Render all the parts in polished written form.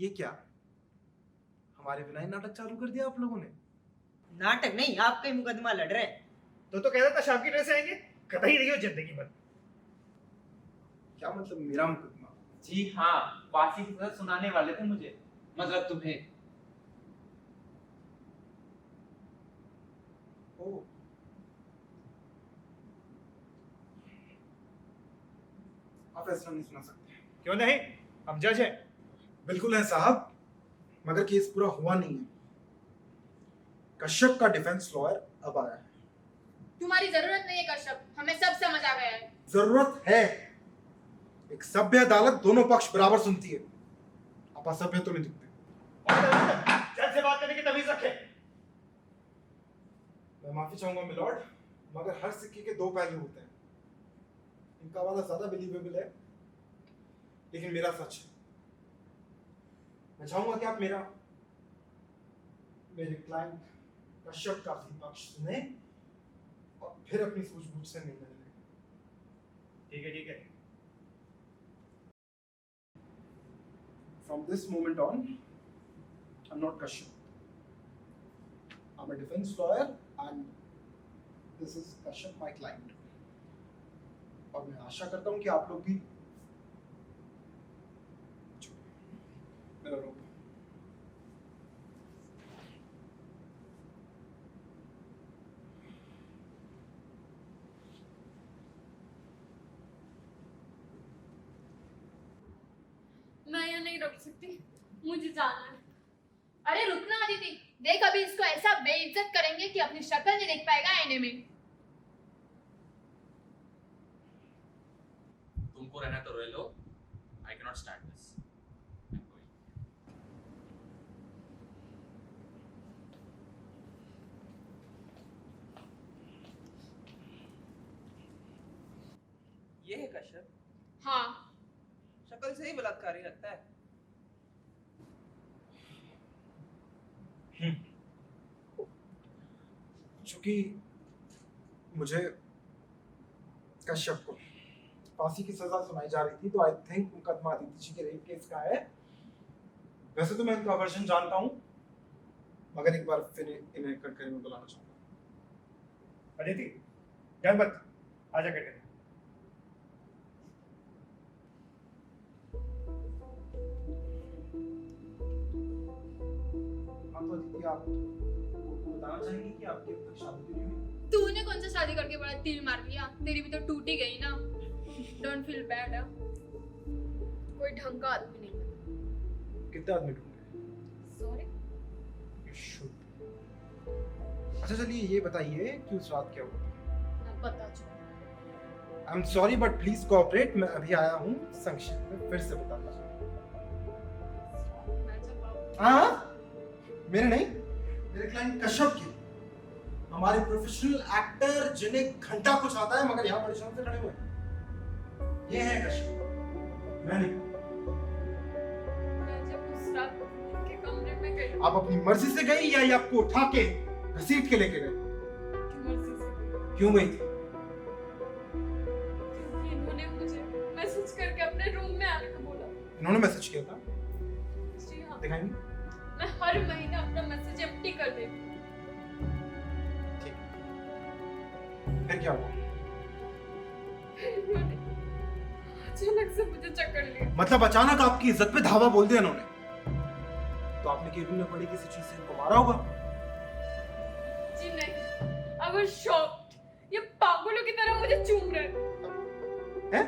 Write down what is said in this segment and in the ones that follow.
ये क्या, हमारे बिना ही नाटक चालू कर दिया आप लोगों ने? नाटक नहीं, आप कहीं मुकदमा लड़ रहे हैं। तो कहता था शाम की ड्रेस आएंगे, कतई नहीं हो जिंदगी भर। क्या मतलब मेरा मुकदमा? जी हाँ, फांसी की सजा सुनाने वाले थे मुझे, मतलब तुम्हें। ओ, आप फैसला नहीं सुना सकते? क्यों नहीं, हम जज हैं। बिल्कुल है साहब, मगर केस पूरा हुआ नहीं है। कश्यप का डिफेंस लॉयर अब आया है। तुम्हारी जरूरत नहीं है कश्यप, हमें सब समझ आ गया है। जरूरत है। एक सभ्य अदालत दोनों पक्ष बराबर सुनती है। आप असभ्य तो नहीं दिखते। जज से बात करने की तमीज रखे। मैं माफी चाहूंगा मिलॉर्ड, मगर हर सिक्के के दो पहलू होते हैं। इनका वाला ज्यादा बिलीवेबल है, लेकिन मेरा सच है। मैं चाहूंगा कि आप मेरे क्लाइंट कश्यप का भी पक्ष सुने और फिर अपनी सूझबूझ से निर्णय लें। ठीक है, ठीक है। From this moment on, I'm not Kashyap. I'm a defense lawyer and this is Kashyap, my client. और मैं आशा करता हूँ कि आप लोग भी मेरा रोक। मैं यहाँ नहीं रुक सकती, मुझे जाना है। अरे रुकना अदिति, देख अभी इसको ऐसा बेइज्जत करेंगे कि अपनी शक्ल नहीं देख पाएगा आईने में। तुमको रहना तो रह लो, I cannot stand this. I'm going. ये है कश्यप, हाँ, शक्ल से ही बलात्कारी लगता है। चूंकि मुझे कश्यप को फांसी की सजा सुनाई जा रही थी, तो आई थिंक मुकदमा अदिति जी के रेप केस का है। वैसे तो मैं इनका वर्जन जानता हूँ, मगर एक बार फिर इन्हें कटघरे में बुलाना चाहूंगा। अदिति, डर मत, आजा करके। हाँ तो अदिति, आप बताना चाहेंगे कि आपकी अब तक शादी क्यों नहीं हुई? तूने कौन सा शादी करके बड़ा तीर मार लिया? तेरी भी तो टूट ही गई ना। Don't feel bad. कोई ढंग का आदमी नहीं है। कितने आदमी ढूंढे? सॉरी। You should. अच्छा चलिए ये बताइए कि उस रात क्या हुआ? ना पता चला। I'm sorry but please cooperate. मैं अभी आया हूँ, संक्षिप्त में फिर से बताता हूँ। मैं जब आऊँ। हाँ? मेरे नहीं, मेरे क्लाइंट कश्यप की। हमारे प्रोफेशनल एक्टर जिन्हें घंटा कुछ आता है मगर यहाँ बड़े शान से खड़े हुए हैं। ये है कश्यप, मैं नहीं। मैं जब उस रात के कमरे में गई, आप अपनी मर्जी से गई या ये आपको उठा के घसीट के लेके गए? मर्जी से। क्यों गई थी? क्योंकि इन्होंने मुझे मैसेज करके अपने रूम में आने को बोला। इन्होंने मैसेज किया था? जी हाँ। दिखाएंगे? मैं हर महीने अपना मैसेज एम्प्टी कर देती हूँ। ठीक। फिर क्या हुआ? इन्होंने अचानक से मुझे चक्कर लिया। मतलब अचानक आपकी इज्जत पे धावा बोल दिया इन्होंने? तो आपने केबिन में पड़ी किसी चीज से इनको मारा होगा? जी नहीं, आई वाज शॉक्ड। ये पागलों की तरह मुझे चूम रहे थे। हैं?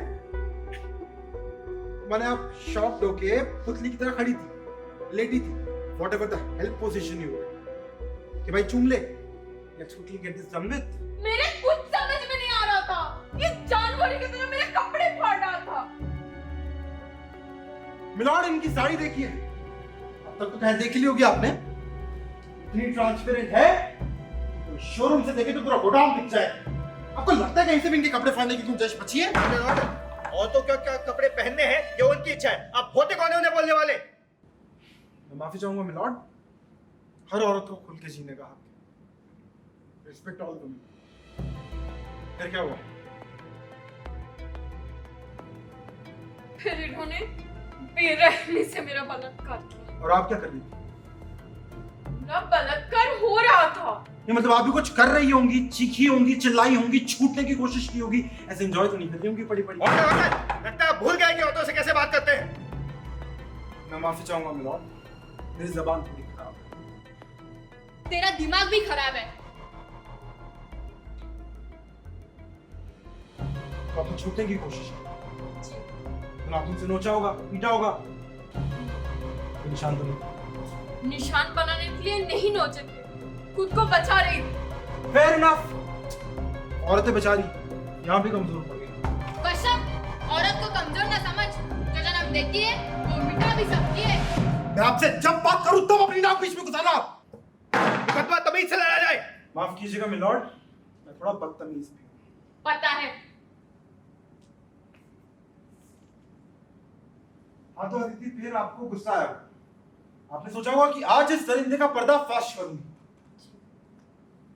मैंने आप शॉक्ड होके पुतली की तरह खड़ी थी, लेटी थी, whatever the hell position you were, कि भाई चूम ले, let's quickly get this done with. मेरे कुछ समझ में नहीं आ रहा था। ये जानवर की तरह मेरे कपड़े फाड़ रहा था। मिलॉर्ड, इनकी साड़ी देखिए। अब तक तो खैर देख ली होगी आपने। इतनी ट्रांसपेरेंट है तो शोरूम से देखे तो पूरा गोडाउन दिख जाए। आपको लगता है कहीं से भी इनके कपड़े फाड़ने की गुंजाइश बची है? और तो क्या क्या कपड़े पहनने हैं, ये उनकी इच्छा है। आप होते कौन है उन्हें बोलने वाले? मैं माफी चाहूंगा मिलॉर्ड, हर औरत को खुल के जीने का हक है। Respect all women. फिर क्या हुआ? फिर इन्होंने बेरहमी से मेरा बलात्कार किया। और आप क्या कर रही थी? पूरा बलात्कार हो रहा था। ये मतलब आप भी कुछ कर रही होंगी, चीखी होंगी, चिल्लाई होंगी, छूटने की कोशिश की होगी, ऐसे एंजॉय तो नहीं कर रही होंगी पड़ी पड़ी। लगता है भूल गए कि औरतों से कैसे बात करते हैं। मैं माफी चाहूंगा मिलॉर्ड, मेरी जबान थोड़ी खराब है। तेरा दिमाग भी खराब है। तो आपने छूटने की कोशिश की, तो नाखून से नोचा होगा, पीटा होगा, कोई निशान तो नहीं? निशान बनाने के लिए नहीं नोचे थे, खुद को बचा रही थी। Fair enough। औरतें बेचारी यहाँ भी कमजोर पड़ गई। कश्यप, औरत को कमजोर ना समझ, जो जन्म देती है वो मिटा भी सकती है। मैं आपसे जब बात करूं तब अपनी नाक बीच में घुसाना। मुकदमा तमीज से लड़ा जाए। माफ कीजिएगा मिलॉर्ड, मैं थोड़ा बदतमीज भी हूं। पता है। हाँ तो अदिति, फिर आपको गुस्सा आया, आपने सोचा होगा कि आज इस दरिंदे का पर्दाफाश करूंगी,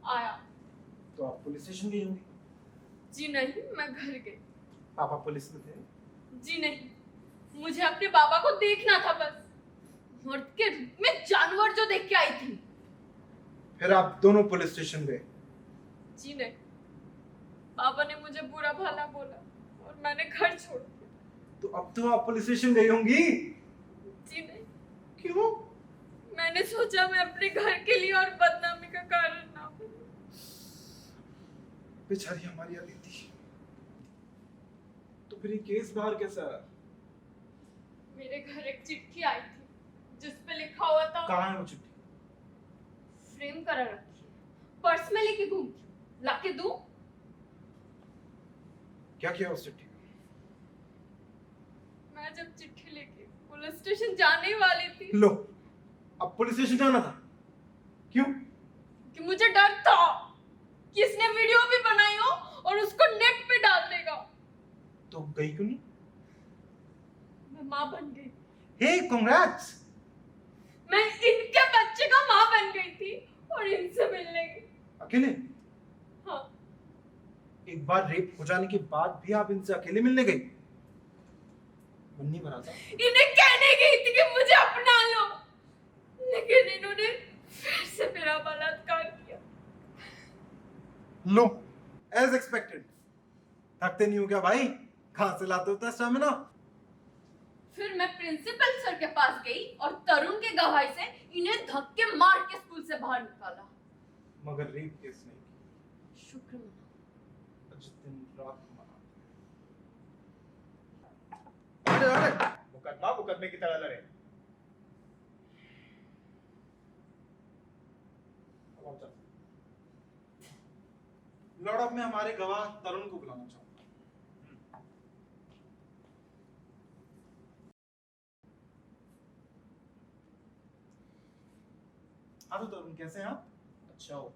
आया। तो आप पुलिस स्टेशन गई होंगी। जी नहीं, मैं घर गई। पापा पुलिस में थे? जी नहीं, मुझे अपने बाबा को देखना था बस, मर्द के रूप में जानवर जो देख के आई थी। फिर आप दोनों पुलिस स्टेशन गए? जी नहीं, बाबा ने मुझे बुरा भला बोला और मैंने घर छोड़ दिया। तो अब तो आप पुलिस स्टेशन गई होंगी। जी नहीं, क्यों? मैंने सोचा मैं अपने घर के लिए और बदनामी का कारण ना बनूं। बेचारी हमारी अदिति। तो फिर ये केस बाहर कैसा आया? मेरे घर एक चिट्ठी आई थी जिस पे लिखा हुआ था, कहाँ है वो चिट्ठी? फ्रेम करा रखी है, पर्स में लेके घूमती हूँ, लाके दूं? क्या किया उस चिट्ठी? मैं जब चिट्ठी लेके पुलिस स्टेशन जाने वाली थी, लो, अब पुलिस स्टेशन जाना था, क्यों? कि मुझे डर था कि इसने वीडियो भी बनाई हो और उसको नेट पे डाल देगा। तो गई क्यों नहीं? मैं माँ बन गई। हे कांग्रेट्स। मैं इनके बच्चे का माँ बन गई थी और इनसे मिलने गई। अकेले? हाँ। एक बार रेप हो जाने के बाद भी आप इनसे अकेले मिलने गई? मन नहीं भरा था? इन्हें कहने गई थी कि मुझे अपना लो, लेकिन इन्होंने फिर से मेरा बलात्कार किया। लो, एज एक्सपेक्टेड। थकते नहीं हो क्या भाई? कहां से लाते हो स्टैमिना? फिर मैं प्रिंसिपल सर के पास गई और तरुण के गवाही से इन्हें धक्के मार के स्कूल से बाहर निकाला। मगर रेप केस नहीं। शुक्र मनाओ। जिस दिन रात को मनाते मुकदमा मुकदमे की तरह लड़े। लॉर्ड, अब मैं हमारे गवाह तरुण को बुलाना चाहूंगा। हाँ तो तरुण, कैसे हैं आप? अच्छा हो।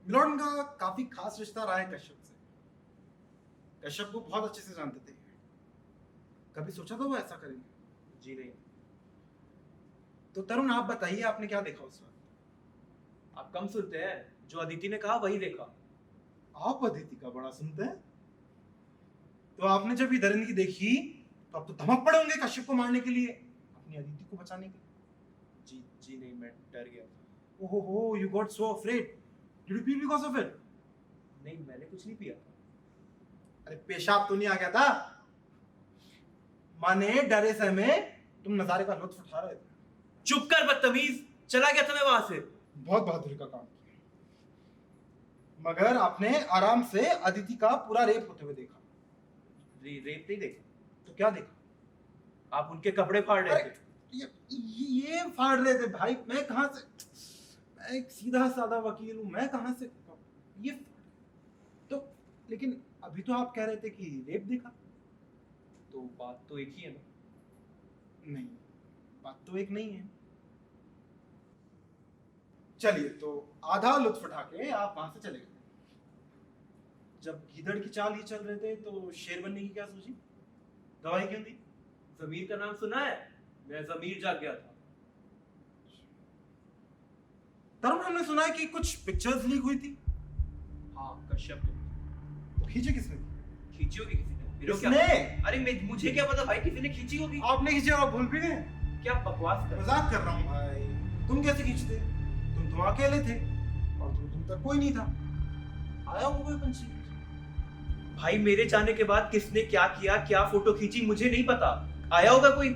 मिलॉर्ड, उनका काफी खास रिश्ता रहा है कश्यप से। कश्यप को बहुत अच्छे से जानते थे। कभी सोचा था वो ऐसा करेंगे? जी नहीं। तो तरुण, आप बताइए, आपने क्या देखा उस वक्त? आप कम सुनते हैं, जो अदिति ने कहा वही देखा। आप अदिति का बड़ा सुनते हैं। तो आपने जब ये दरिंदगी देखी तो आप तो धमक पड़े होंगे कश्यप को मारने के लिए, अपनी अदिति को बचाने के लिए। जी नहीं, मैं डर गया था। ओहो, you got so afraid. Did you pee because of it? नहीं, मैंने कुछ नहीं पिया था। अरे पेशाब तो नहीं आ गया था? माने डरे सहमे तुम नजारे का लुत्फ उठा रहे थे। चुप कर बदतमीज, चला गया था मैं वहां से। बहुत बहादुरी का काम किया, मगर आपने आराम से अदिति का पूरा रेप होते हुए देखा। रेप नहीं देखा तो क्या देखा? आप उनके कपड़े फाड़ रहे अरे, थे। ये फाड़ रहे थे भाई। मैं कहां से, मैं एक सीधा साधा वकील हूं, मैं कहां से ये तो। लेकिन अभी तो आप कह रहे थे कि रेप देखा। तो बात तो एक ही है ना। नहीं, बात तो एक नहीं है। चलिए, तो आधा लुत्फ उठा के आप वहां से चले गए। जब गीदड़ की चाल ही चल रहे थे तो शेर बनने की क्या सोची? गवाही क्यों दी? जमीर का नाम सुना है? मैं जमीर जाग गया था। तरुण, हमने सुना है कि कुछ पिक्चर्स लीक हुई थी। हाँ, कश्यप ने। तो खींचे किसने? खींची होगी किसी ने। मेरे को किसने? क्या? अरे मुझे क्या पता भाई, किसी ने खींची होगी। आपने खींची और आप भूल भी गए। क्या बकवास कर। मजाक कर रहा हूँ भाई। तुम कैसे खींचते? तुम अकेले थे और तुम तक कोई नहीं था। आया होगा कोई पंछी। भाई मेरे जाने के बाद किसने क्या किया, क्या फोटो खींची, मुझे नहीं पता। आया होगा कोई।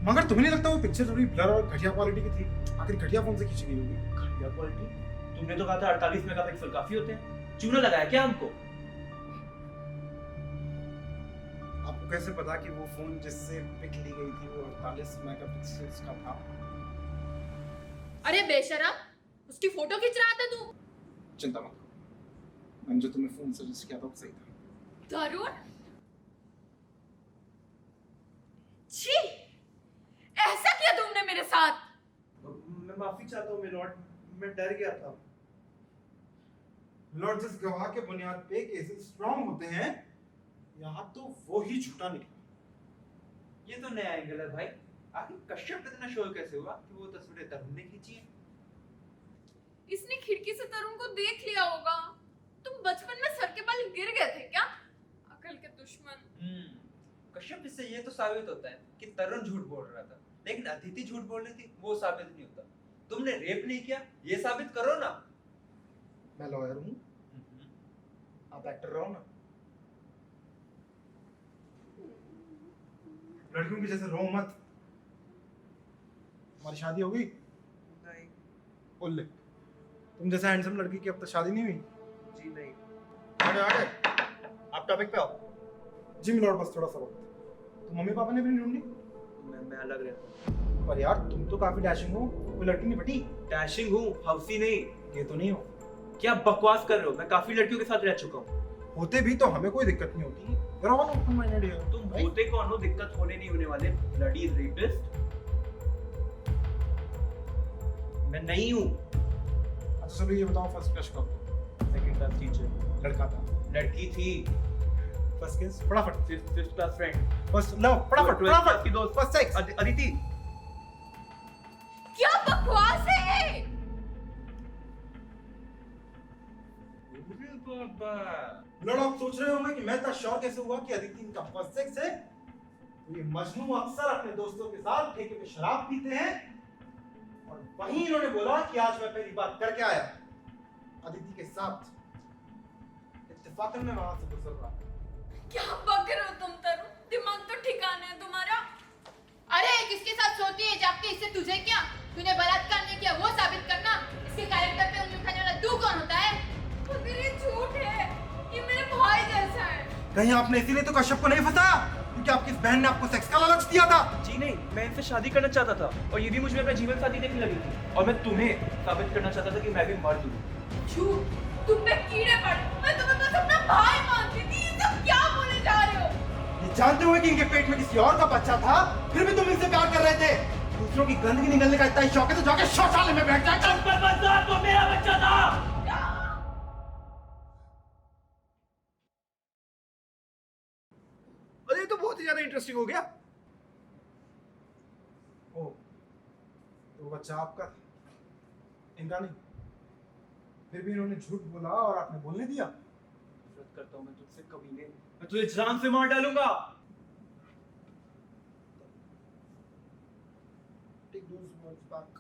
मगर तुम्हें नहीं लगता वो पिक्चर थोड़ी ब्लर और घटिया क्वालिटी की थी? आखिर घटिया फोन से खींची गई होगी। घटिया क्वालिटी? तुमने तो कहा था 48 मेगापिक्सल काफी होते हैं। चूना लगाया क्या हमको? आपको कैसे पता कि वो फोन जिससे पिक ली गई थी वो 48 मेगापिक्सल्स का था? अरे बेशरम, उसकी फोटो खींच रहा था तू? चिंता मत करो, मैंने जो तुम्हें फोन सजेस्ट किया था वो सही था। तरुण, छी, ऐसा किया तुमने मेरे साथ? मैं माफी चाहता हूँ मिलॉर्ड, मैं डर गया था। लॉर्ड, जिस गवाह के बुनियाद पे केसेस स्ट्रांग होते हैं, यहाँ तो वो ही झूठा निकला। ये तो नया एंगल है भाई। आखिर कश्यप इतना श्योर कैसे हुआ कि वो तस्वीरें तरुण ने खींची हैं? इसने खिड़की से तरुण को देख लिया होगा। तुम बचपन में सर के बाल गिर गए थे क्या? अकल के दुश्मन। कश्यप, इससे ये तो साबित होता है कि तरुण झूठ बोल रहा था, लेकिन अदिति झूठ बोल रही थी, वो साबित नहीं होता। तुमने रेप नहीं किया, ये साबित करो ना। मैं लॉयर हूँ, आप एक्टर रहो ना। लड़कियों की जैसे रो मत। हमारी शादी हो गई? नहीं बोल ले। तुम जैसा हैंडसम लड़की की अब तक शादी नहीं हुई? जी नहीं। आगे आप टॉपिक पे आओ। जी मिलॉर्ड, बस थोड़ा सा वक्त। तो मम्मी पापा ने भी नहीं ढूंढी? मैं अलग रहता हूँ। पर यार तुम तो काफी डैशिंग हो, कोई लड़की नहीं पटी? डैशिंग हूँ, हाउसी नहीं। ये तो नहीं हो। क्या बकवास कर रहे हो? मैं काफी लड़कियों के साथ रह चुका हूँ। होते भी तो हमें कोई दिक्कत नहीं होती। You're all open-minded here. तुम Right? होते कौन हो? दिक्कत होने नहीं होने वाले ब्लडी रेपिस्ट। मैं नहीं हूँ। अच्छा चलो ये बताओ, फर्स्ट क्रश कब? Second class teacher. लड़का था? लड़की थी। First kiss? फटाफट। Fifth class friend. First love? फटाफट फटाफट। की दोस्त। First sex? अदिति। क्या बकवास है ये? अरे बाबा। लड़, आप सोच रहे होंगे कि मैं इतना श्योर कैसे हुआ कि अदिति इनका फर्स्ट सेक्स है? तो ये मजनू अक्सर अपने दोस्तों के साथ ठेके पे शराब पीते हैं और वहीं इन्होंने बोला कि आज मैं पहली बात करके आया अदिति के साथ। इत्तेफाकन मैं वहां से गुजर रहा था। क्या बक रहे हो तुम तरुण? दिमाग तो ठिकाने है तुम्हारा। अरे किसके साथ सोती है जागती, इससे तुझे क्या? तूने बलात्कार नहीं किया वो साबित करना। इसके कैरेक्टर पे उंगली उठाने वाला तू कौन होता है? मगर ये झूठ है, ये मेरे भाई जैसा है। कहीं आपने इसीलिए तो कश्यप को नहीं फंसाया क्योंकि आपकी इस बहन ने आपको सेक्स का लालच दिया था? जी नहीं, मैं इनसे शादी करना चाहता था और ये भी मुझे अपना जीवन साथी देखने लगी थी और मैं तुम्हें साबित करना चाहता था कि मैं भी मर्द हूँ। झूठ, तुम पे कीड़े पड़े। मैं तुम्हें बस अपना भाई मानती थी। ये सब क्या बोले जा रहे हो? ये जानते हुए कि इनके पेट में किसी और का बच्चा था, फिर भी तुम इनसे प्यार कर रहे थे। दूसरों की गंदगी निकलने का इतना ही शौक है तो जाके शौचालय में बैठ जा। तो मेरा बच्चा था। अरे ये तो बहुत ही ज्यादा इंटरेस्टिंग हो गया। ओ, तो बच्चा आपका था, इनका नहीं। फिर भी इन्होंने झूठ बोला और आपने बोलने दिया। नफरत करता हूँ मैं तुझसे कमीने। मैं तुझे जान से मार डालूंगा। Take those words back.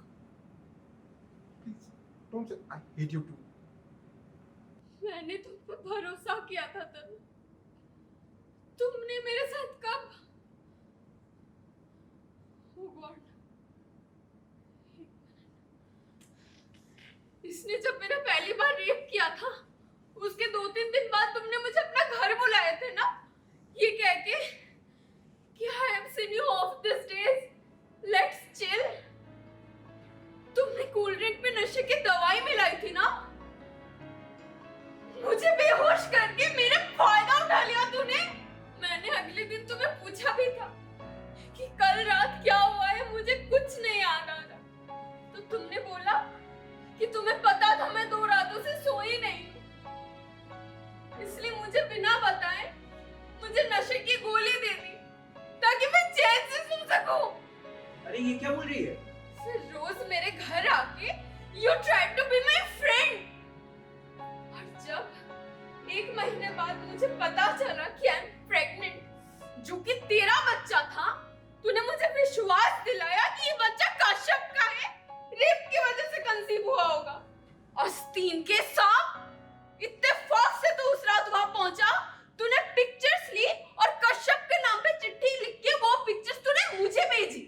Please, don't say I hate you too. मैंने तुम पर भरोसा किया था तरुण। तुमने मेरे साथ कब? Oh God. इसने जब मेरा पहली बार रेप किया था, उसके 2-3 दिन बाद तुमने मुझे अपना घर बुलाए थे ना, ये कह के कि I am seen you off these days. Let's chill. तुमने कूल ड्रिंक में नशे की दवाई मिलाई थी ना? मुझे बेहोश करके मेरे फायदा उठा लिया तूने। मैंने अगले दिन तुम्हें पूछा भी था कि कल रात क्या हुआ है, मुझे कुछ नहीं याद आ रहा। तो तुमने बोला कि तुम्हें पता था मैं 2 रातों से सोई नहीं हूँ, इसलिए मुझे बिना बताए मुझे नशे की गोली दे दी ताकि मैं चैन से सो सकूं। अरे ये क्या बोल रही है? फिर रोज मेरे घर आके you tried to be my friend. और जब 1 महीने बाद मुझे पता चला कि I'm pregnant, जो कि तेरा बच्चा था, तूने मुझे होगा। आस्तीन के सांप, इत्तेफाक से तू उस रात वहां पहुंचा, तूने पिक्चर्स ली और कश्यप के नाम पे चिट्ठी लिख के वो पिक्चर्स तूने मुझे भेजी।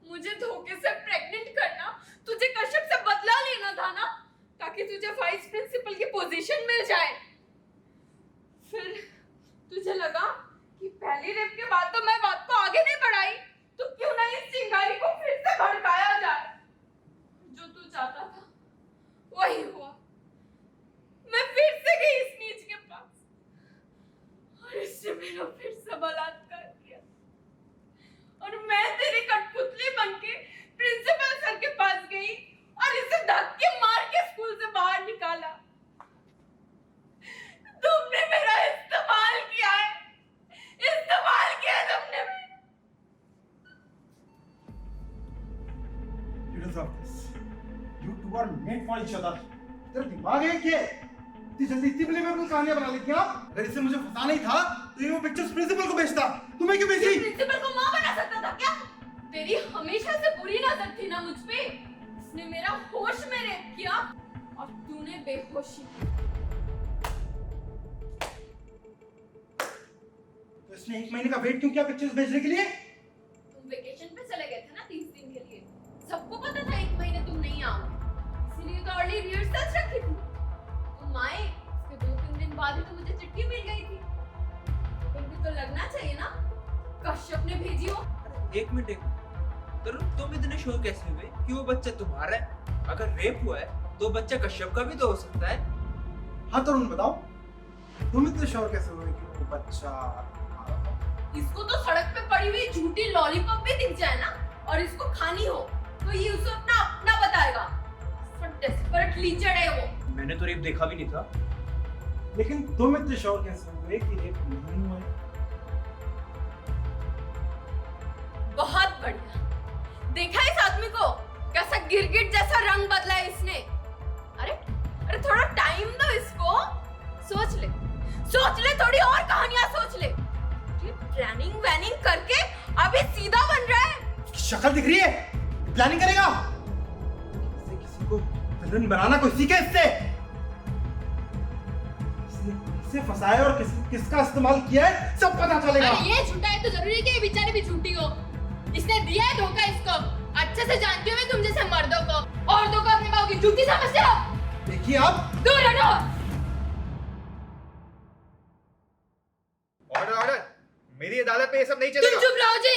मुझे धोखे से प्रेग्नेंट करना, तुझे कश्यप से बदला लेना था ना, ताकि तुझे वाइस प्रिंसिपल की पोजीशन मिल जाए। फिर तुझे लगा कि पहली रेप के बाद तो मैं बात को आगे नहीं बढ़ाई, तो क्यों ना इस चिंगारी को फिर से भड़काया जाए। जो तू चाहता था वही हुआ। मैं फिर से गई इस नीच के पास और इसने मेरा फिर से बलात्कार किया, और मैं तेरी कठपुतली बनके प्रिंसिपल सर के पास गई और इसे धक्के मार के स्कूल से बाहर निकाला। तुमने मेरा इस्तेमाल किया है, इस्तेमाल किया है तुमने मेरा। You deserve this. You two are made for each other. तेरा दिमाग है क्या? इतनी जल्दी इतनी बिलीवेबल कहानियां बना लेती आप? अगर इससे मुझे फंसाना ही था, तो ये वो पिक्चर्स प्रिंसिपल को भेजता। तुम्हें क्यों भेजी? प्रिंसिपल को मां बना सकता था क्या? तेरी हमेशा से बुरी नजर थी ना मुझ पे। इसने मेरा होश में रेप किया और तूने बेहोशी। तो इसने 1 महीने का वेट क्यों किया पिक्चर्स भेजने के लिए? तुम वेकेशन पे चले गए थे ना 30 दिन के लिए। सबको पता था 1 महीने तुम नहीं आओगे, इसीलिए तो अर्ली रिहर्सल्स रखी थी। तुम आए, उसके 2-3 दिन बाद ही तो मुझे चिट्ठी मिल गई थी। तुम भी तो लगना चाहिए ना, कश्यप ने भेजी हो। एक मिनट तरुण, तुम इतने श्योर कैसे हुए कि वो बच्चा तुम्हारा है? अगर रेप हुआ है तो बच्चा कश्यप का भी तो हो सकता है। हाँ तरुण बताओ, तुम इतने श्योर कैसे हुए कि वो बच्चा हमारा था? इसको तो सड़क पे पड़ी हुई झूठी लॉलीपॉप भी दिख जाए ना और इसको खानी हो, तो ये उसे अपना बताएगा। डेस्परेट लीचड़ है वो। मैंने तो रेप देखा भी नहीं था। लेकिन तुम इतने श्योर कैसे हुए कि रेप नहीं हुआ है? बहुत बढ़िया। देखा इस आदमी को कैसा गिरगिट जैसा रंग बदला है इसने। अरे थोड़ा टाइम दो इसको, सोच ले थोड़ी और कहानियां सोच ले। ये प्लानिंग वैनिंग करके अभी सीधा बन रहा है। शक्ल दिख रही है, प्लानिंग करेगा। इससे किसी को विलन बनाना कोई सीखे इससे। इससे फंसाया और किसका इस्तेमाल किया है सब पता चलेगा। अरे ये झूठा है तो जरूरी है कि ये बेचारी भी झूठी हो। इसने दिया है धोखा इसको, अच्छे से जानती हूँ मैं तुम जैसे मर्दों को। औरतों को अपने बाबू की झूठी समझते हो। देखिए आप, दूर हटो। ऑर्डर, मेरी अदालत पे ये सब नहीं तुम चलेगा। चुप रहो जी।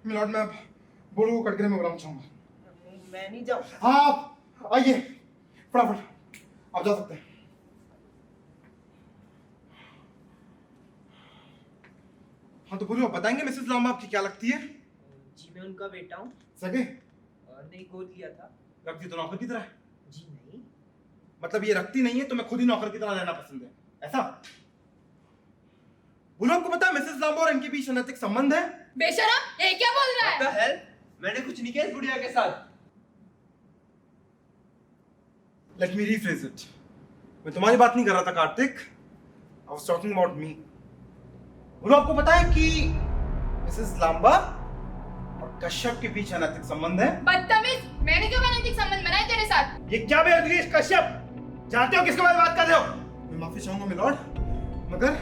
मिलॉर्ड मैं अब बोलू को कटघरे में बुलाना चाहूंगा। मैं नहीं जाऊँ। हाँ आप आइए, फटाफट आप जा सकते हैं। हाँ तो बोलो, बताएंगे मिसेस लामा आपकी क्या लगती है? जी मैं उनका बेटा हूँ। सगे? और नहीं गोद लिया था। रखती तो नौकर की तरह है। जी नहीं। मतलब ये रखती नहीं है तो मैं खुद ही नौकर की तरह रहना पसंद है, ऐसा? बोलो, आपको पता है मिसेस लामा और इनके बीच अनैतिक संबंध है? बेशरम, ये क्या बोल रहा है? What the hell? मैंने कुछ नहीं किया इस बुढ़िया के साथ। Let me rephrase it. मैं तुम्हारी बात नहीं कर रहा था Kartik. I was talking about me. बोलो, आपको पता है कि मिसेस लांबा और कश्यप के बीच अनैतिक संबंध है? बदतमीज, मैंने क्यों अनैतिक संबंध बनाए तेरे साथ? ये क्या बेअदबी है कश्यप? जानते हो किसके बारे में बात कर रहे हो? मैं माफी चाहूंगा मिलॉर्ड, मगर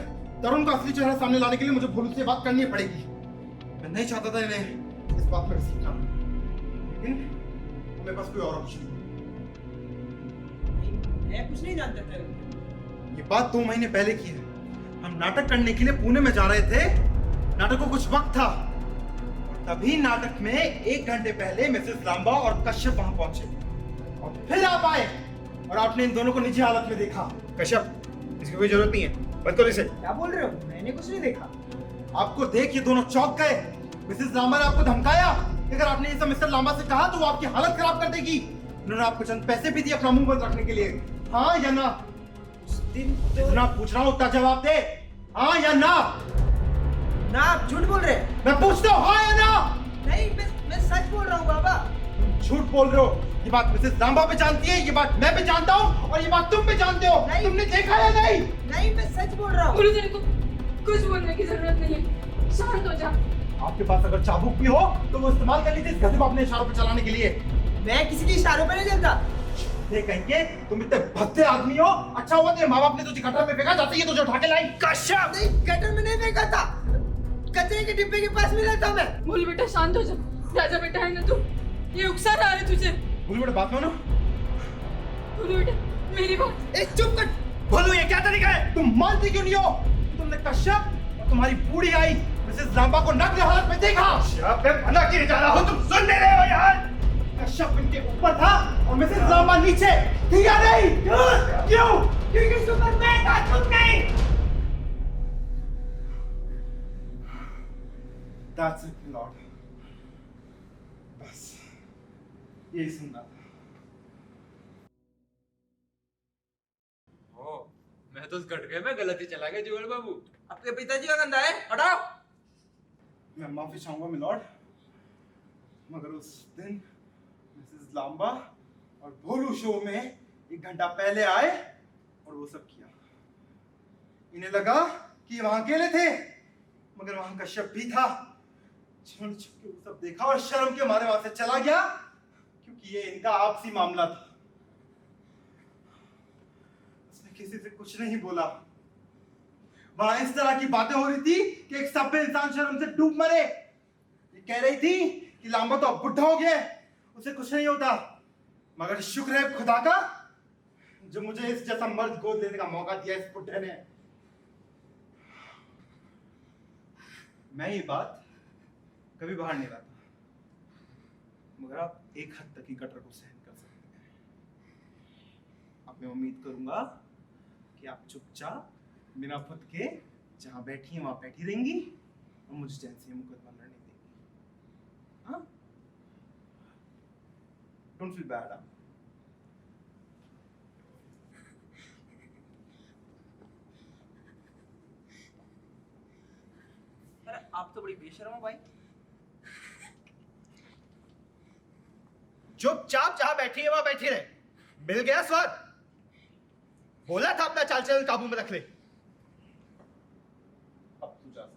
तरुण का असली चेहरा सामने लाने के लिए मुझे भोलू से बात करनी पड़ेगी। मैं नहीं चाहता था इन्हें इस बात में घसीटना, लेकिन मेरे पास कोई और ऑप्शन नहीं। मैं कुछ नहीं जानता था। ये बात 2 महीने पहले की है। हम नाटक करने के लिए पुणे में जा रहे थे। नाटक को कुछ वक्त था और तभी नाटक में 1 घंटे पहले मिसेस लांबा और कश्यप वहां पहुंचे और फिर आप आए और आपने इन दोनों को निजी हालत में देखा। कश्यप, इसकी कोई जरूरत नहीं है, बंद करो इसे। क्या बोल रहे हो? मैंने कुछ नहीं देखा। आपको देख ये दोनों चौंक गए। मिसेस लांबा ने आपको धमकाया कि अगर आपने ये सब मिस्टर लांबा से कहा तो वो आपकी हालत खराब कर देगी। उन्होंने आपको चंद पैसे भी दिए अपना मुंह बंद रखने के लिए। हाँ या ना? उस दिन तो जितना पूछ रहा हूँ उतना जवाब दे, हाँ या ना? ना, आप झूठ बोल रहे हैं। मैं पूछता हूँ हाँ या ना? नहीं, मैं सच बोल रहा हूँ बाबा। तुम झूठ बोल रहे हो। ये बात मिसेस लांबा पे जानती है, ये बात मैं भी जानता हूँ और ये बात तुम भी जानते हो। नहीं। तुमने देखा या नहीं? नहीं, मैं सच बोल रहा हूँ। गुरु तेरे को कुछ बोलने की जरूरत नहीं है, शांत हो जा। आपके पास अगर चाबुक भी हो तो वो इस्तेमाल कर लीजिए इस गधे को अपने इशारों पे चलाने के लिए। मैं किसी के इशारों पे नहीं चलता। ये कहिए तुम इतने भद्दे आदमी हो, अच्छा हुआ तेरे माँ बाप ने तुझे गटर में फेंका, जाते ही तुझे उठा के लाई। कश्यप! नहीं, गटर में नहीं फेंका था, कचरे के डिब्बे के पास मिला था मैं। बोल बेटा शांत हो जा। राजा बेटा है ना तू, ये उकसा रहा है तुझे। बोलो बेटा बात मानो। बोलो बेटा मेरी बात। ए चुप कर। बोलो ये क्या तरीका है? तुम मानती क्यों नहीं हो? तुमने कश्यप और तुम्हारी बूढ़ी आई मिसेस लांबा को नग्न हालत में देखा। कश्यप, मैं मना किए जा रहा हूँ, तुम सुन नहीं रहे हो यार? कश्यप इनके ऊपर था और मिसेस लांबा नीचे थी या नहीं? क्यों? क्योंकि सुपरमैन था, तुम नहीं। That's it, Lord. बस यही सुनना था। ओ, मैं तो उस गटके में गलती चला गया जुगल बाबू। आपके पिताजी का गंदा है, हटाओ। मैं माफी चाहूंगा मिलॉर्ड, मगर उस दिन मिसेस लांबा और भोलू शो में 1 घंटा पहले आए और वो सब किया। इन्हें लगा कि वहां अकेले थे, मगर वहां कश्यप भी था। छिन छिप के वो सब देखा और शर्म के मारे वहां से चला गया, क्योंकि ये इनका आपसी मामला था। उसने किसी से कुछ नहीं बोला। वहां इस तरह की बातें हो रही थी कि एक सभ्य इंसान शर्म से डूब मरे। ये कह रही थी कि लांबा तो अब बुढ़ा हो गया है, उसे कुछ नहीं होता, मगर शुक्र है खुदा का जो मुझे इस जैसा मर्द गोद लेने का मौका दिया इस बुढ़े ने। मैं ये बात कभी बाहर नहीं लाता, मगर आप एक हद तक ही गटर को सहन कर सकते हैं। अब मैं उम्मीद करूंगा कि आप चुपचाप बिना खुद के जहां बैठी हैं वहां बैठी रहेंगी और मुझे चैन से मुकदमा लड़ने देंगी। हाँ? Don't feel bad. अरे आप तो बड़ी बेशर्म हो भाई। चुपचाप जहां बैठी है वहां बैठी रहे। मिल गया स्वाद? बोला था अपना चाल चलन काबू में रख ले। अब तू जा सकता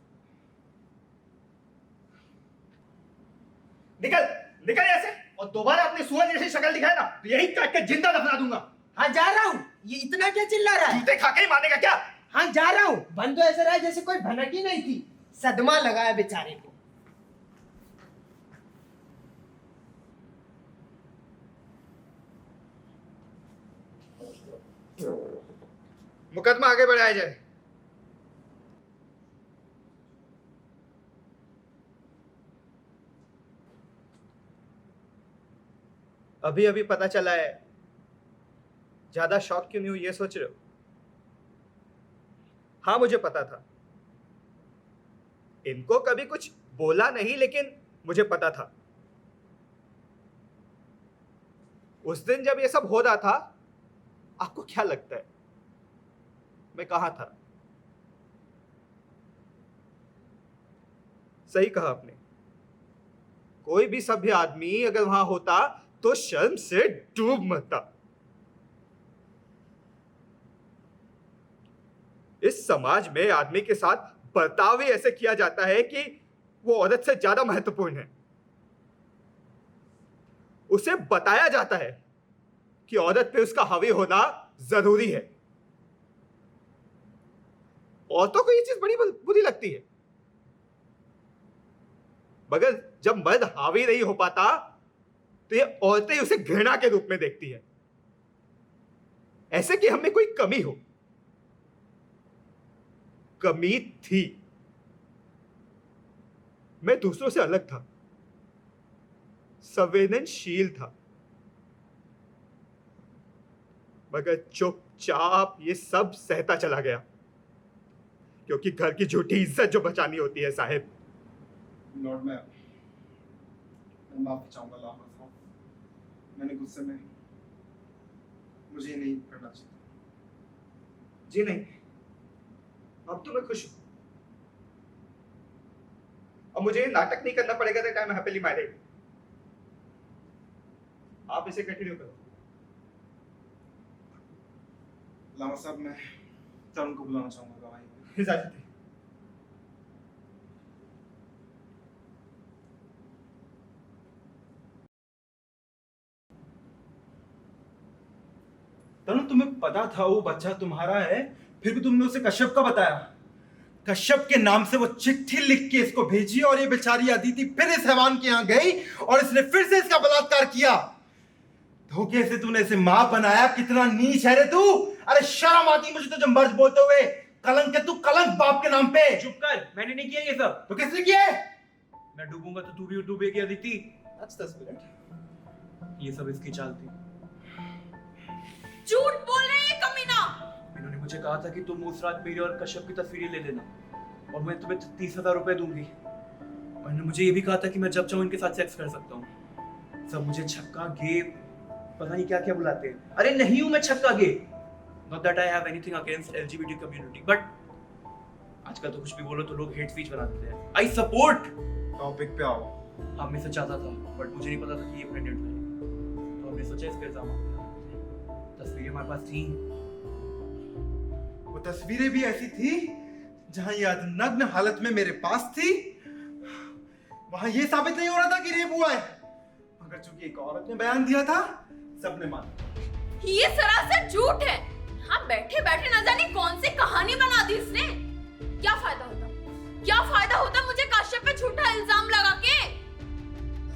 निकल निकल ऐसे, और दोबारा अपनी सुअर जैसी शक्ल दिखाए ना तो यही काट के जिंदा दफना दूंगा। हाँ जा रहा हूँ। ये इतना क्या चिल्ला रहा है? जूते खा के ही मानेगा क्या? हाँ जा रहा हूँ। बन तो ऐसा रहा है जैसे कोई भनक ही नहीं थी। सदमा लगा है बेचारे को। मुकदमा आगे बढ़ाया जाए। अभी अभी पता चला है, ज्यादा शॉक क्यों नहीं हुई ये सोच रहे हो? हाँ मुझे पता था, इनको कभी कुछ बोला नहीं, लेकिन मुझे पता था। उस दिन जब ये सब हो रहा था, आपको क्या लगता है मैं कहां था? सही कहा आपने, कोई भी सभ्य आदमी अगर वहां होता तो शर्म से डूब मरता। इस समाज में आदमी के साथ बर्ताव ही ऐसे किया जाता है कि वो औरत से ज्यादा महत्वपूर्ण है। उसे बताया जाता है कि औरत पे उसका हावी होना जरूरी है। औरतों को ये चीज बड़ी बुरी लगती है, मगर जब मर्द हावी नहीं हो पाता तो ये औरतें उसे घृणा के रूप में देखती है, ऐसे कि हमें कोई कमी हो। कमी थी, मैं दूसरों से अलग था, संवेदनशील था, मगर चुपचाप ये सब सहता चला गया, क्योंकि घर की झूठी इज्जत जो बचानी होती है साहब। लॉर्ड, मैं माफी चाहूंगा लामा साहब, मैंने गुस्से में मुझे नहीं करना चाहिए। जी नहीं, अब तो मैं खुश हूं। अब मुझे नाटक नहीं करना पड़ेगा that I am happily married. आप इसे कंटिन्यू करो। लामा साहब, मैं तरुण को बुलाना चाहूंगा गवाही में। इजाजत है। तरुण तुम्हें पता था वो बच्चा तुम्हारा है, फिर भी तुमने उसे कश्यप का बताया। कश्यप के नाम से वो चिट्ठी लिख के इसको भेजी और ये बेचारी अदिति फिर इस हैवान के यहाँ गई और इसने फिर से इसका बलात्कार किया। धोखे से तूने इसे मां बनाया। कितना नीच है रे तू। अरे शर्म आती मुझे तो जब मर्द बोलते हुए। कलंक है तू, कलंक बाप के नाम पे। चुप कर, मैंने नहीं किया ये सब। तो किसने किया है? मैं डूबूंगा तो तू भी डूबेगी अदिति। That's the spirit. ये सब इसकी चाल थी। झूठ बोल रहे हैं कमीना। इन्होंने मुझे कहा था कि तुम उस रात मेरी और कश्यप की तस्वीरें ले लेना और मैं तुम्हें 30,000 रुपए दूंगी। और इन्होंने मुझे ये भी कहा था कि मैं जब चाहूँ इनके साथ सेक्स कर सकता हूँ। सब मुझे छक्का गे पता नहीं क्या क्या बुलाते हैं। अरे नहीं हूँ मैं छक्का गे। Not that I have anything against LGBT community, but आजकल तो कुछ भी बोलो तो लोग हेट स्पीच बना देते हैं। I support। टॉपिक पे आओ। हम में से चाहता था बट मुझे नहीं पता था कि ये प्रेग्नेंट है, तो हमने सोचा इसका इल्जाम आप लगा देते हैं। तस्वीरें हमारे पास थी। वो तस्वीरें भी ऐसी थी जहां ये नग्न हालत में मेरे पास थी। वहां ये साबित नहीं हो रहा था कि रेप हुआ है, मगर चूंकि एक औरत ने बयान दिया था सबने माना। ये सरासर झूठ है। हाँ बैठे बैठे न जाने कौन सी कहानी बना दी इसने। क्या फायदा होता, क्या फायदा होता मुझे काश्यप पे झूठा इल्जाम लगा के।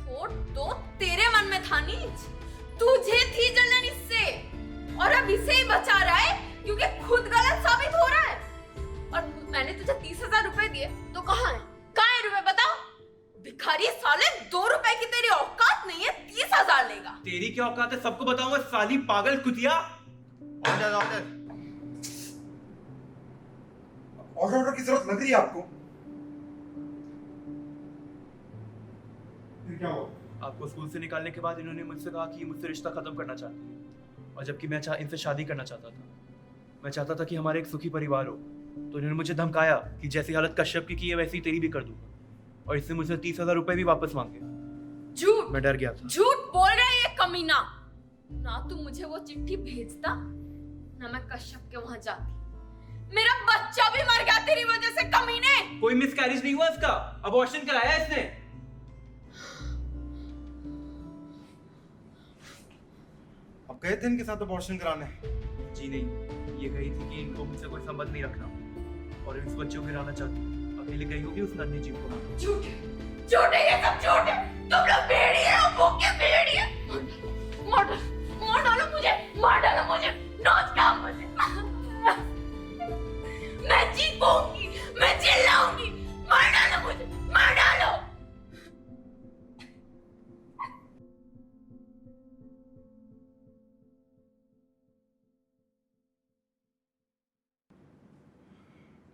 वो तो तेरे मन में था नीच, तुझे थी जलन इससे और अब इसे ही बचा रहा है क्योंकि खुद गलत साबित हो रहा है। और मैंने तुझे 30,000 रुपए दिए तो कहाँ है रुपए बताओ। भिखारी साले 2 रुपए की तेरी औकात नहीं है, 30,000 लेगा। तेरी क्या औकात है सबको बताऊंगा साली पागल कुतिया। ऑर्डर ऑर्डर ऑर्डर की जरूरत लग रही है आपको? फिर क्या हुआ? आपको स्कूल से निकालने के बाद इन्होंने मुझसे कहा कि ये मुझसे रिश्ता खत्म करना चाहती है और जबकि मैं इनसे शादी करना चाहता था। मैं चाहता था कि हमारे एक सुखी परिवार हो, तो इन्होंने मुझे धमकाया कि जैसी हालत कश्यप की है वैसी तेरी भी कर दूंगा और इससे मुझसे 30,000 रुपए भी वापस मांगे। झूठ, मैं डर गया था। झूठ बोल रहा है ये कमीना। ना तू मुझे वो चिट्ठी भेजता ना मैं कश्यप के वहां जाती। मेरा बच्चा भी मर गया तेरी वजह से कमीने। कोई मिसकैरेज नहीं हुआ इसका, अबॉर्शन कराया इसने। आप गए थे इनके साथ अबॉर्शन कराने? जी नहीं, ये कही थी कि इनको मुझसे कोई संबंध नहीं रखना और इस बच्चे को गिराना चाहती है। अकेले गई होगी उस नन्ही जीव को। झूठ है, झूठ है, ये सब झूठ है। तुम लोग भेड़िए हो, भूखे भेड़िए। मार डालो मुझे, मार डालो मुझे, नोच का मुझे। मैं चीखूंगी, मैं चिल्लाऊंगी, मार डालो मुझे, मार डालो।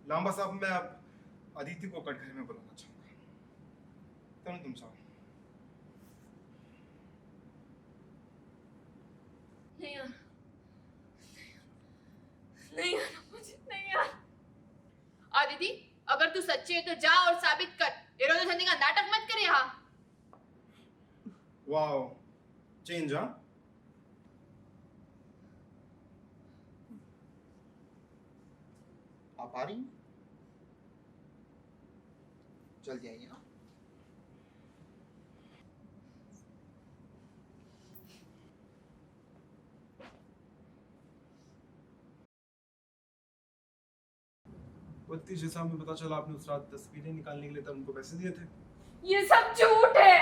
लांबा साहब, मैं अब अदिति को कटघरे में बुलाना चाहूंगा। तरुण तुम चाहो? नहीं आना, नहीं आना मुझे, नहीं आना। आदिति, अगर तू सच्ची है तो जा और साबित कर। ये रोज संधि का नाटक मत कर यहाँ। Wow, change. हाँ, आप आ रही हैं? जल्दी आइए। हाँ, जैसा हमें पता चला आपने उस रात तस्वीरें निकालने के लिए तब उनको पैसे दिए थे। ये सब झूठ है।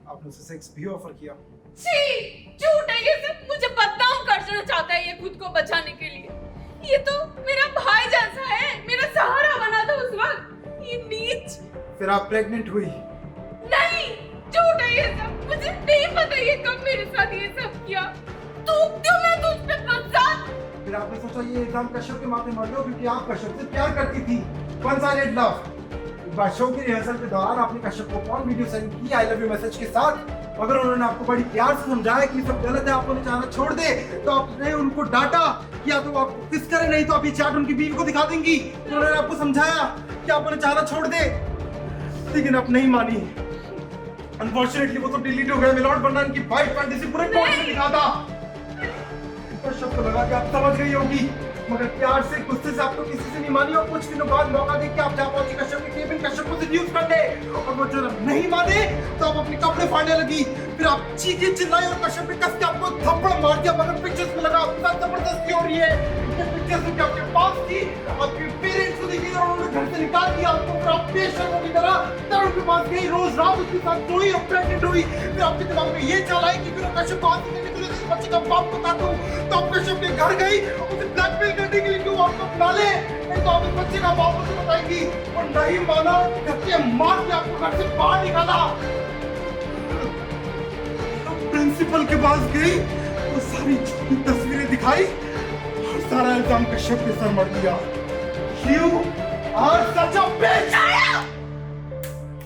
आपने उसे सेक्स भी ऑफर किया। छी, झूठ है ये सब। मुझे बदनाम करना चाहता है ये खुद को बचाने के लिए। ये तो मेरा भाई जैसा है, मेरा सहारा बना था उस वक्त। ये नीच। फिर आप प्रेग्नेंट हुई? नहीं, झूठ है ये सब। मुझे नहीं पता ये कब मेरे साथ ये सब किया। तू क्यों मैं तुझ पे फंसा? फिर आपने सोचा ये इल्जाम कश्यप के माथे मार दो क्योंकि आप कश्यप से प्यार करती थी। One sided love. एक बार शो की रिहर्सल के दौरान आपने कश्यप को कॉल वीडियो सेंड की आई लव यू मैसेज के साथ, मगर उन्होंने आपको बड़ी प्यार से समझाया कि सब गलत है, आप उन्हें चाहना छोड़ दे, तो आपने उनको डांटा कि या तो आप किस करें, नहीं तो आप ये चैट उनकी बीवी को दिखा देंगी। उन्होंने आपको समझाया कि आप उन्हें चाहना छोड़ दे, लेकिन आप नहीं मानी। अनफॉर्चुनेटली वो तो डिलीट हो गया। मिलॉर्ड बर्नान की वाइट फैंटेसी पूरे कोर्ट में दिखा था। कश्यप को लगा कि आप समझ गई होगी, मगर प्यार से गुस्से से आपको किसी से नहीं मानी और कुछ दिनों बाद मौका देख के आप जा पहुंची कश्यप के केबिन, कश्यप को सेड्यूस करने, और वो जो नहीं माने तो आप अपने कपड़े फाड़ने लगी। फिर आप चीखी चिल्लाई और कश्यप ने कस के आपको थप्पड़ मार दिया, मगर पिक्चर्स में लगा आपके साथ जबरदस्ती हो रही है। ये पिक्चर्स उनके आपके पास थी, आपके पेरेंट्स को देखी और उन्होंने घर से निकाल दिया आपको, फिर आप बेशर्मों की तरह तरुण के पास गई, रोज रात उसके साथ सोई और प्रेग्नेंट हुई। फिर आपके दिमाग में ये चाल आई कि फिर कश्यप को हासिल करने के लिए इस बच्चे का बाप बता दूं, तो आप कश्यप के घर गई, उसे ब्लैकमेल करने के लिए कि वो आपको अपना ले, नहीं तो आप इस बच्चे का बाप उसे बताएगी। और नहीं माना, धक्के मार के आपको घर से बाहर निकाला। प्रिंसिपल के पास गई, वो सारी झूठी तस्वीरें दिखाई और सारा इल्जाम कश्यप के सर मर दिया। You are such a bitch!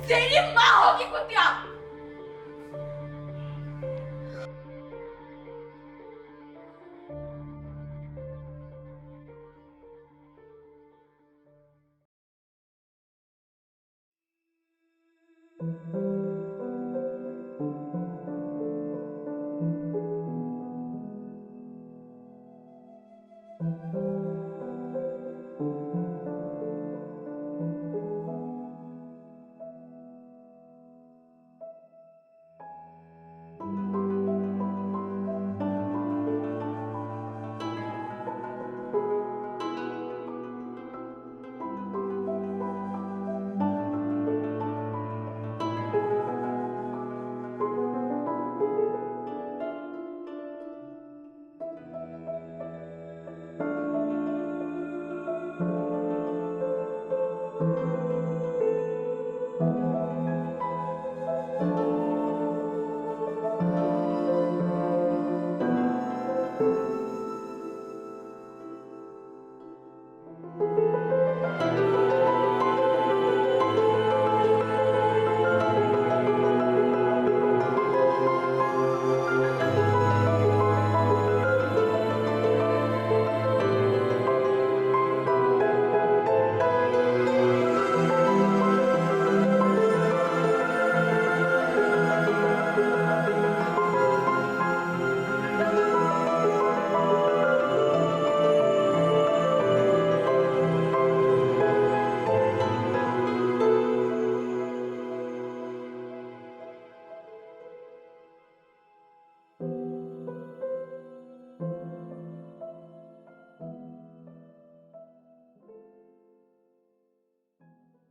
तेरी माँ होगी कुत्तिया।